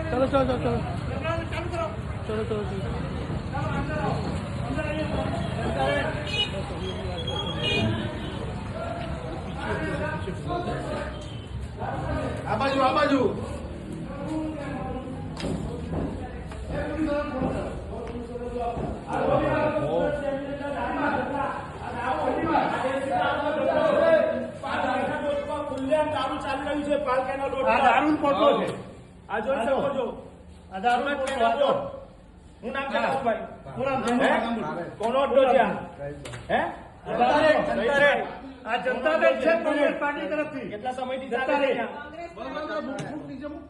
चलो चलो चलो चलो चलो चलो चलो आ बाजू जनता दल છે કોંગ્રેસ પાર્ટી તરફથી કેટલા સમયથી